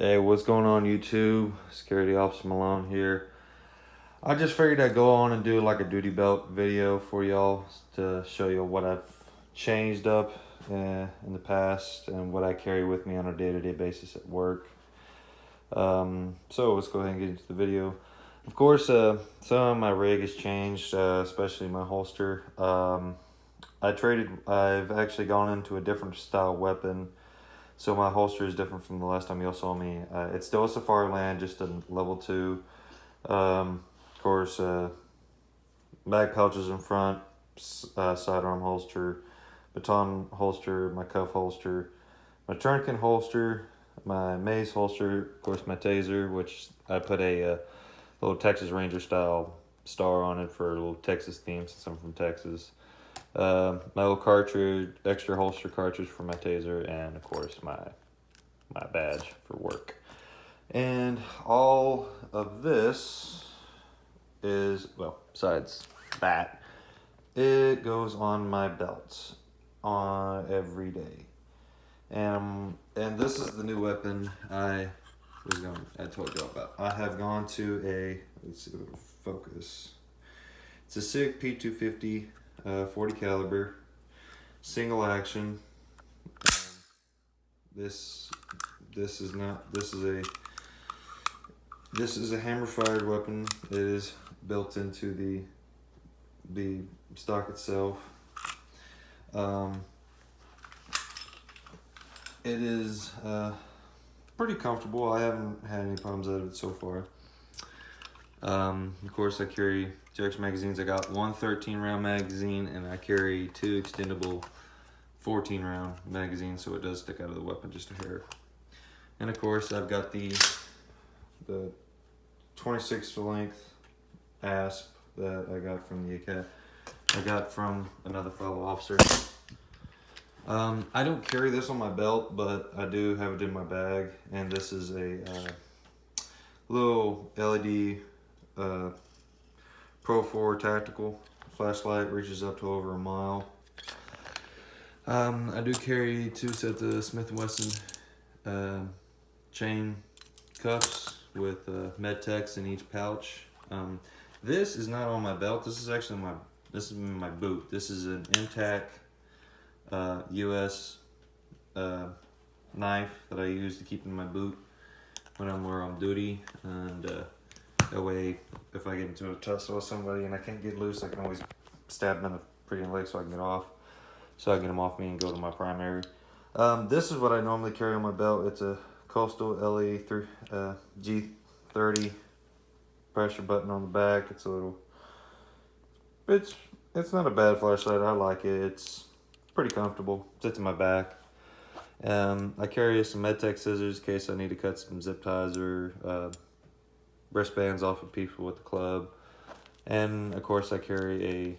Hey, what's going on YouTube? Security Officer Malone here. I just figured I'd go on and do like a duty belt video for y'all to show you what I've changed up in the past and what I carry with me on a day-to-day basis at work. So let's go ahead and get into the video. Of course, some of my rig has changed, especially my holster. I've actually gone into a different style weapon. So my holster is different from the last time y'all saw me. It's still a Safariland, just a level 2. Of course, bag pouches in front, sidearm holster, baton holster, my cuff holster, my tourniquet holster, my mace holster, of course my taser, which I put a little Texas Ranger style star on it for a little Texas theme since I'm from Texas. My little cartridge, extra holster cartridge for my taser, and of course my badge for work. And all of this is, well, besides that, it goes on my belts on every day. And this is the new weapon I told you about. I have gone to let's see if it'll focus. It's a SIG P250. 40 caliber, single action. This is a hammer fired weapon. It is built into the stock itself. It is pretty comfortable. I haven't had any problems out of it so far. Of course, I carry 2 extra magazines. I got one 13-round magazine, and I carry 2 extendable 14-round magazines, so it does stick out of the weapon just a hair. And of course, I've got the 26 length ASP that I got from another fellow officer. I don't carry this on my belt, but I do have it in my bag, and this is a little LED Pro 4 tactical flashlight, reaches up to over a mile. I do carry 2 sets of Smith & Wesson chain cuffs with Med-Tex in each pouch. This is not on my belt. This is actually my boot. This is an MTAC US knife that I use to keep in my boot when I'm on duty, and that way, if I get into a tussle with somebody and I can't get loose, I can always stab them in the freaking leg so I can get off. So I can get them off me and go to my primary. This is what I normally carry on my belt. It's a Coastal LE G30 pressure button on the back. It's not a bad flashlight. I like it. It's pretty comfortable. Sits in my back. I carry some Med-Tex scissors in case I need to cut some zip ties or wristbands off of people with the club. And of course I carry a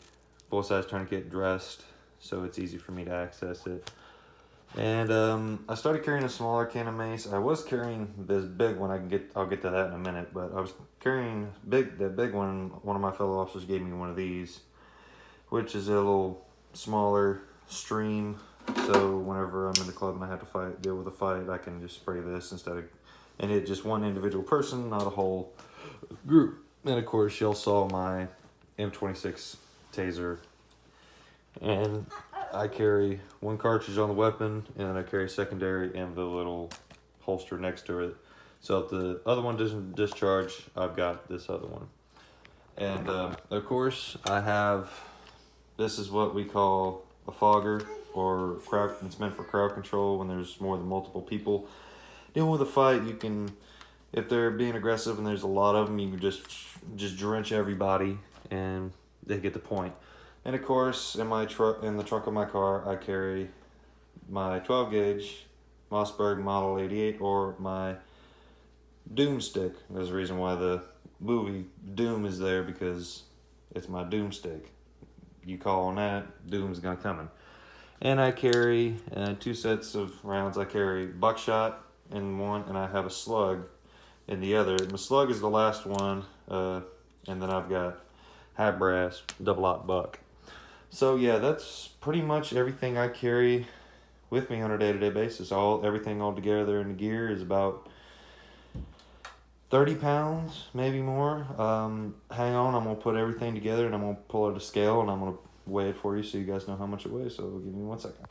full-size tourniquet dressed, so it's easy for me to access it. And I started carrying a smaller can of mace. I was carrying this big one. I'll get to that in a minute, but I was carrying that big one. One of my fellow officers gave me one of these, which is a little smaller stream, so whenever I'm in the club and I have to deal with a fight, I can just spray this and hit just one individual person, not a whole group. And of course, y'all saw my M26 taser, and I carry 1 cartridge on the weapon, and I carry secondary and the little holster next to it. So if the other one doesn't discharge, I've got this other one. And of course, this is what we call a fogger, or crowd. It's meant for crowd control when there's more than multiple people dealing with a fight. You can, if they're being aggressive and there's a lot of them, you can just drench everybody and they get the point. And of course, in the trunk of my car, I carry my 12 gauge Mossberg Model 88, or my Doom stick. There's a reason why the movie Doom is there, because it's my Doom stick. You call on that, Doom's gonna come. And I carry 2 sets of rounds. I carry buckshot in one, and I have a slug in the other. My slug is the last one, and then I've got high brass double-aught buck. So yeah, that's pretty much everything I carry with me on a day-to-day basis. Everything all together in the gear is about 30 pounds, maybe more. Hang on, I'm gonna put everything together and I'm gonna pull out a scale and I'm gonna weigh it for you so you guys know how much it weighs. So give me 1 second.